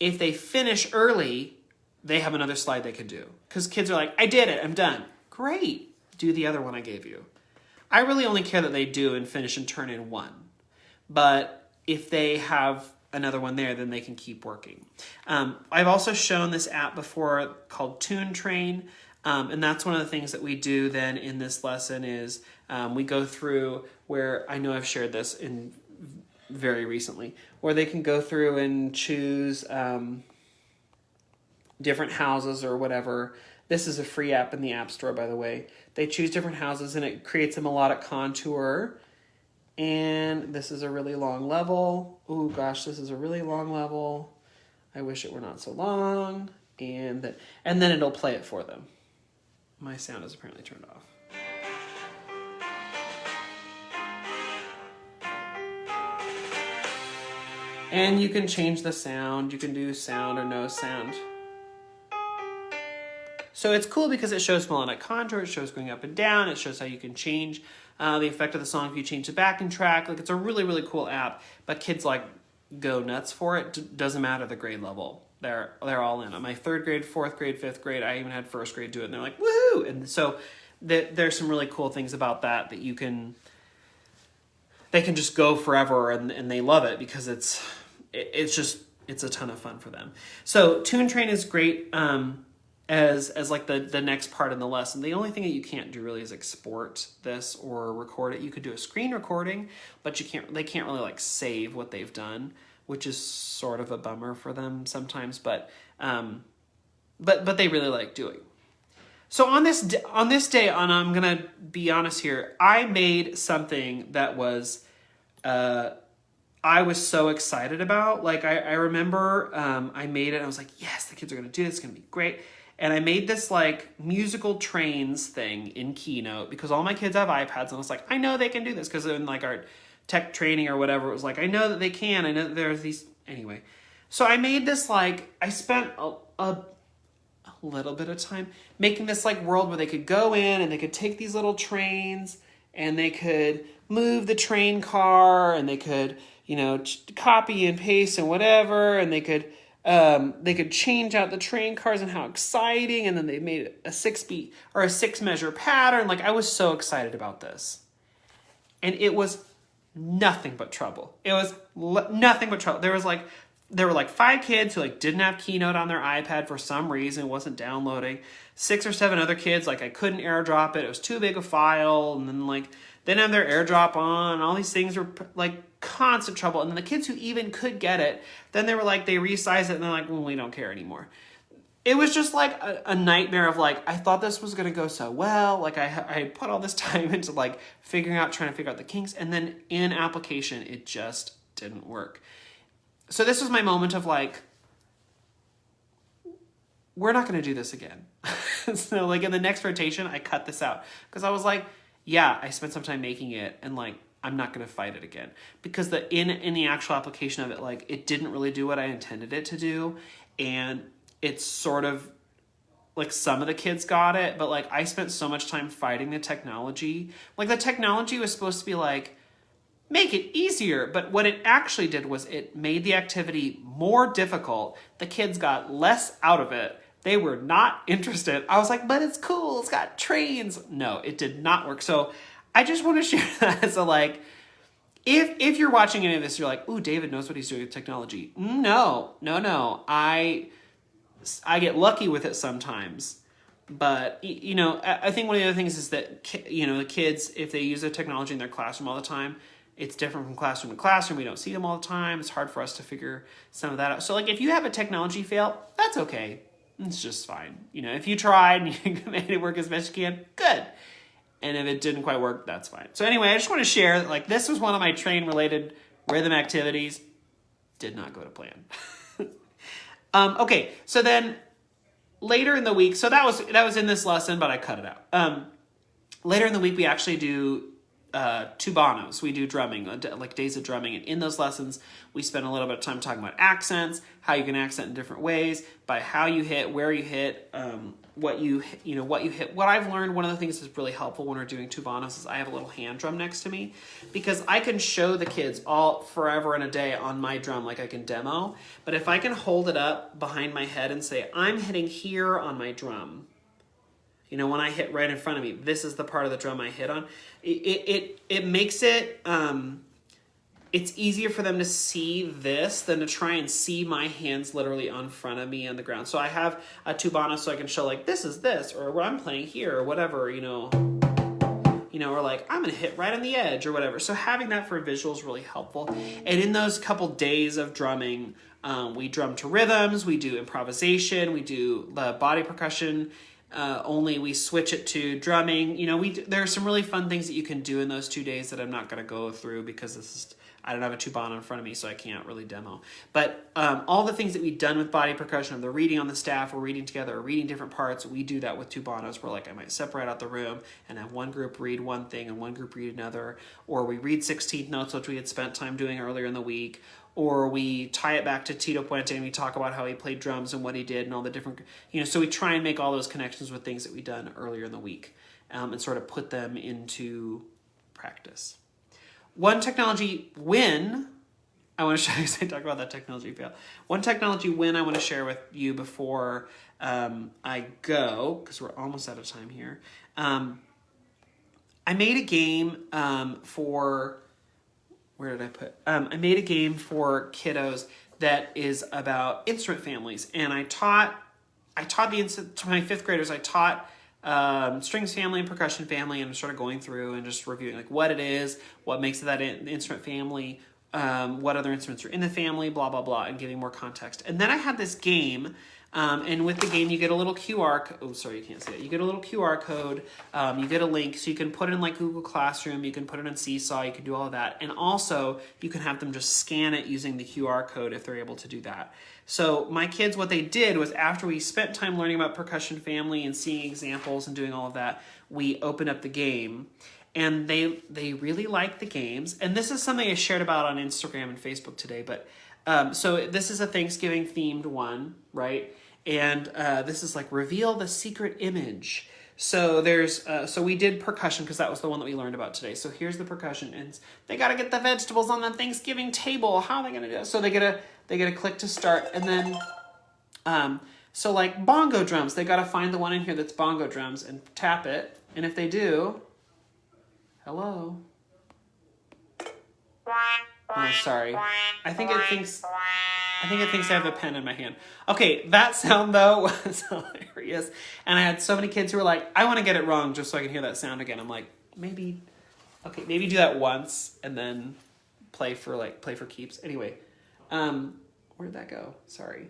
If they finish early, they have another slide they could do. Because kids are like, I did it, I'm done. Great, do the other one I gave you. I really only care that they do and finish and turn in 1. But if they have another one there, then they can keep working. I've also shown this app before called Tune Train, and that's one of the things that we do then in this lesson is we go through where, I know I've shared this in very recently, where they can go through and choose different houses or whatever. This is a free app in the App Store, by the way. They choose different houses and it creates a melodic contour. And this is a really long level. Oh gosh, this is a really long level. I wish it were not so long. And then it'll play it for them. My sound is apparently turned off. And you can change the sound. You can do sound or no sound. So it's cool because it shows melodic contour, it shows going up and down, it shows how you can change the effect of the song if you change the backing track. Like, it's a really, really cool app, but kids go nuts for it. Doesn't matter the grade level. They're all in. On my 3rd grade, 4th grade, 5th grade, I even had 1st grade do it, and they're like, woohoo! And so there's some really cool things about that they can just go forever, and they love it because it's a ton of fun for them. So Tune Train is great. As like the next part in the lesson. The only thing that you can't do really is export this or record it. You could do a screen recording, but they can't really like save what they've done, which is sort of a bummer for them sometimes, but they really like doing. So on this day, and I'm gonna be honest here, I made something that was I was so excited about. Like I remember I made it and I was like, yes, the kids are gonna do this, it's gonna be great. And I made this like musical trains thing in Keynote because all my kids have iPads, and I was like, I know they can do this because in like our tech training or whatever, it was like, I know that they can. I know that there's these anyway. So I made this like I spent a little bit of time making this like world where they could go in and they could take these little trains and they could move the train car, and they could, copy and paste and whatever, and they could change out the train cars and how exciting, and then they made a 6-beat or a 6-measure pattern. Like, I was so excited about this. And it was nothing but trouble. It was nothing but trouble. There were like 5 kids who like didn't have Keynote on their iPad for some reason. It wasn't downloading. 6 or 7 other kids, like, I couldn't airdrop it. It was too big a file. And then like, they didn't have their airdrop on. All these things were like constant trouble. And then the kids who even could get it, then they were like, they resized it and they're like, well, we don't care anymore. It was just like a nightmare of like, I thought this was going to go so well. Like, I put all this time into like trying to figure out the kinks. And then in application, it just didn't work. So this was my moment of like, we're not going to do this again. So like in the next rotation, I cut this out because I was like, yeah, I spent some time making it, and like, I'm not going to fight it again, because in the actual application of it, like, it didn't really do what I intended it to do. And it's sort of like, some of the kids got it, but like, I spent so much time fighting the technology. Like, the technology was supposed to be like, make it easier. But what it actually did was it made the activity more difficult. The kids got less out of it. They were not interested. I was like, but it's cool. It's got trains. No, it did not work. So I just want to share that. So like, if you're watching any of this, you're like, ooh, David knows what he's doing with technology. No. I get lucky with it sometimes. But, I think one of the other things is that, the kids, if they use the technology in their classroom all the time, it's different from classroom to classroom. We don't see them all the time. It's hard for us to figure some of that out. So like, if you have a technology fail, that's okay. It's just fine. If you tried and you made it work as best you can, good. And if it didn't quite work, that's fine. So anyway, I just want to share that like, this was one of my train-related rhythm activities. Did not go to plan. Okay, so then later in the week, so that was in this lesson, but I cut it out. Later in the week, we actually do tubanos. We do drumming, like days of drumming. And in those lessons, we spend a little bit of time talking about accents, how you can accent in different ways, by how you hit, where you hit, what you hit. What I've learned, one of the things that's really helpful when we're doing tubanos is I have a little hand drum next to me, because I can show the kids all forever and a day on my drum, like I can demo. But if I can hold it up behind my head and say, I'm hitting here on my drum, when I hit right in front of me, this is the part of the drum I hit on. It makes it, it's easier for them to see this than to try and see my hands literally on front of me on the ground. So I have a tubano so I can show like, this is this, or what I'm playing here, or whatever, or like, I'm going to hit right on the edge or whatever. So having that for a visual is really helpful. And in those couple days of drumming, we drum to rhythms, we do improvisation, we do the body percussion, only we switch it to drumming. There are some really fun things that you can do in those 2 days that I'm not going to go through because I don't have a tubano in front of me, so I can't really demo. But all the things that we've done with body percussion, of the reading on the staff, or reading together, or reading different parts, we do that with tubanos, where like I might separate out the room and have one group read one thing and one group read another, or we read 16th notes, which we had spent time doing earlier in the week, or we tie it back to Tito Puente and we talk about how he played drums and what he did and all the different, so we try and make all those connections with things that we've done earlier in the week, and sort of put them into practice. One technology win I want to share, because I talk about that technology fail. One technology win I want to share with you before I go, because we're almost out of time here. I made a game for... Where did I put? I made a game for kiddos that is about instrument families, and I taught to my fifth graders. I taught strings family and percussion family, and started going through and just reviewing like what it is, what makes it that instrument family, what other instruments are in the family, blah blah blah, and giving more context. And then I had this game. And with the game, you get a little QR code. Oh, sorry, you can't see it. You get a little QR code. You get a link, so you can put it in like Google Classroom. You can put it in Seesaw. You can do all of that. And also, you can have them just scan it using the QR code if they're able to do that. So my kids, what they did was, after we spent time learning about percussion family and seeing examples and doing all of that, we opened up the game. And they really liked the games. And this is something I shared about on Instagram and Facebook today. But so this is a Thanksgiving themed one, right? And this is like reveal the secret image. So there's so we did percussion because that was the one that we learned about today. So here's the percussion, and they got to get the vegetables on the Thanksgiving table. How are they gonna do it? So they get a click to start, and then so like bongo drums, they got to find the one in here that's bongo drums and tap it, and if they do, hello. Oh, sorry. I think it thinks I have a pen in my hand. Okay, that sound though was hilarious. And I had so many kids who were like, I want to get it wrong just so I can hear that sound again. I'm like, maybe do that once and then play for keeps. Anyway, where'd that go? Sorry.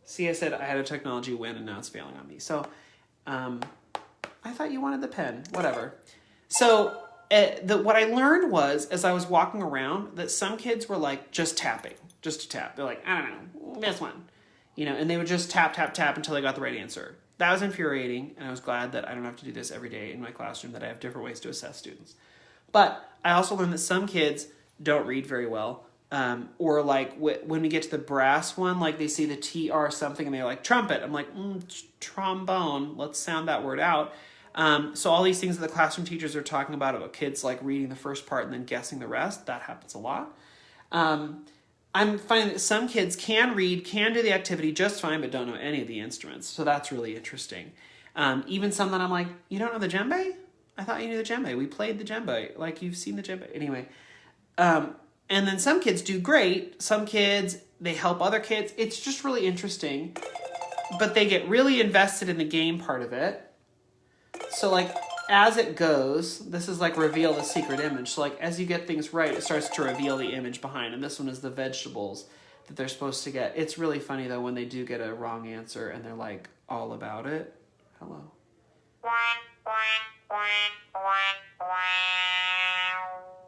See, I said I had a technology win and now it's failing on me. So, I thought you wanted the pen. Whatever. So, what I learned was, as I was walking around, that some kids were like just tapping, just to tap. They're like, I don't know, this one, and they would just tap, tap, tap until they got the right answer. That was infuriating, and I was glad that I don't have to do this every day in my classroom, that I have different ways to assess students. But I also learned that some kids don't read very well, or like when we get to the brass one, like they see the TR something and they're like, trumpet. I'm like, trombone, let's sound that word out. So all these things that the classroom teachers are talking about kids like reading the first part and then guessing the rest, that happens a lot. I'm finding that some kids can read, can do the activity just fine, but don't know any of the instruments. So that's really interesting. Even some that I'm like, you don't know the djembe? I thought you knew the djembe. We played the djembe. Like, you've seen the djembe. Anyway. And then some kids do great. Some kids, they help other kids. It's just really interesting. But they get really invested in the game part of it. So, like, as it goes, this is like reveal the secret image. So, like, as you get things right, it starts to reveal the image behind. And this one is the vegetables that they're supposed to get. It's really funny, though, when they do get a wrong answer and they're, like, all about it. Hello.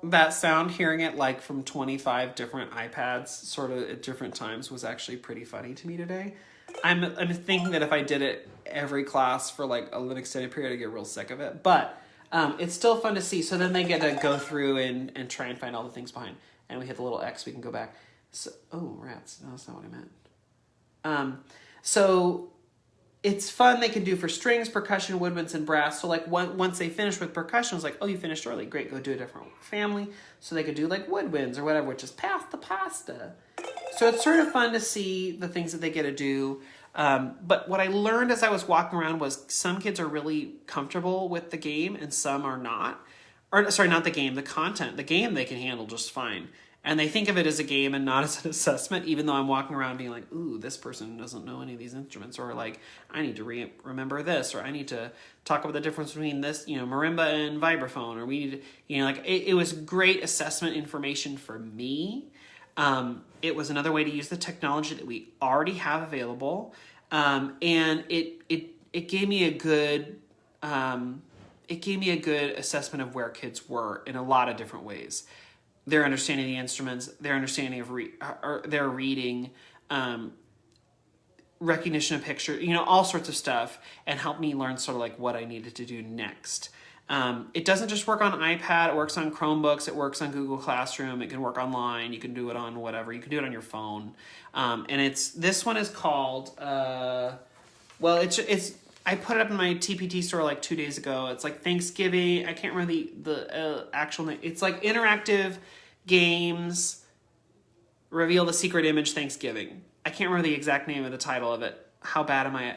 That sound, hearing it, like, from 25 different iPads, sort of at different times, was actually pretty funny to me today. I'm thinking that if I did it every class for like an extended period, I'd get real sick of it. But it's still fun to see. So then they get to go through and try and find all the things behind. And we hit the little X, we can go back. So, oh, rats. No, that's not what I meant. So it's fun. They can do for strings, percussion, woodwinds, and brass. So like once they finish with percussion, it's like, oh, you finished early. Great, go do a different family. So they could do like woodwinds or whatever, which is pass the pasta. So it's sort of fun to see the things that they get to do. But what I learned as I was walking around was some kids are really comfortable with the game and some are not. Or sorry, not the game, the content. The game they can handle just fine. And they think of it as a game and not as an assessment, even though I'm walking around being like, ooh, this person doesn't know any of these instruments. Or like, I need to remember this. Or I need to talk about the difference between this, marimba and vibraphone. Or we need to, like, it was great assessment information for me. It was another way to use the technology that we already have available. And it gave me a good, assessment of where kids were in a lot of different ways. Their understanding of the instruments, their understanding of their reading, recognition of picture, all sorts of stuff, and helped me learn sort of like what I needed to do next. It doesn't just work on iPad, it works on Chromebooks, it works on Google Classroom, it can work online, you can do it on whatever, you can do it on your phone. And this one is called, I put it up in my TPT store like 2 days ago. It's like Thanksgiving. I can't remember the actual name. It's like interactive games, reveal the secret image Thanksgiving. I can't remember the exact name of the title of it. How bad am I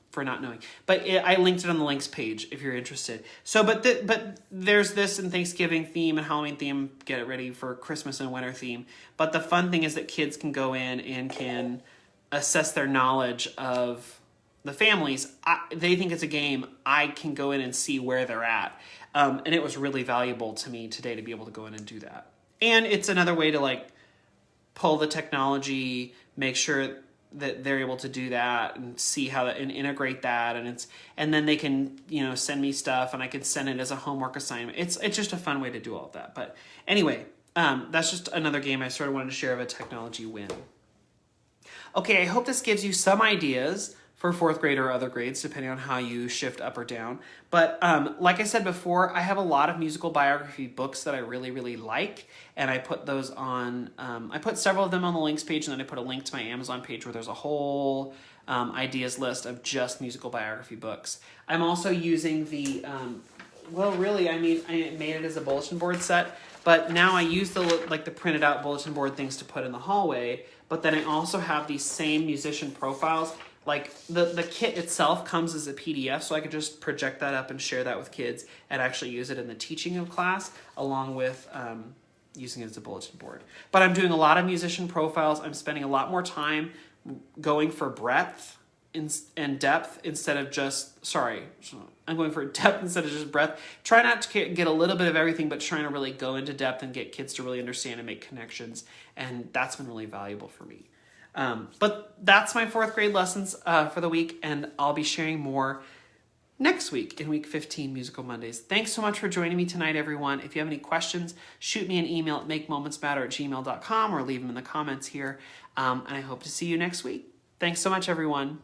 for not knowing? But I linked it on the links page if you're interested. So, but there's this and Thanksgiving theme and Halloween theme. Get it ready for Christmas and winter theme. But the fun thing is that kids can go in and can assess their knowledge of the families. They think it's a game. I can go in and see where they're at. And it was really valuable to me today to be able to go in and do that. And it's another way to like pull the technology, make sure that they're able to do that and see how that and integrate that. And then they can, send me stuff and I can send it as a homework assignment. It's just a fun way to do all of that. But anyway, that's just another game I sort of wanted to share of a technology win. Okay, I hope this gives you some ideas for fourth grade or other grades, depending on how you shift up or down. But like I said before, I have a lot of musical biography books that I really, really like, and I put those on, I put several of them on the links page, and then I put a link to my Amazon page where there's a whole ideas list of just musical biography books. I'm also using the, well, really, I mean, I made it as a bulletin board set, but now I use the printed out bulletin board things to put in the hallway, but then I also have these same musician profiles. Like the kit itself comes as a PDF, so I could just project that up and share that with kids and actually use it in the teaching of class along with using it as a bulletin board. But I'm doing a lot of musician profiles. I'm spending a lot more time going for breadth and depth instead of just, I'm going for depth instead of just breadth. Try not to get a little bit of everything, but trying to really go into depth and get kids to really understand and make connections. And that's been really valuable for me. But that's my 4th grade lessons for the week, and I'll be sharing more next week in week 15, Musical Mondays. Thanks so much for joining me tonight, everyone. If you have any questions, shoot me an email at makemomentsmatter@gmail.com or leave them in the comments here. And I hope to see you next week. Thanks so much, everyone.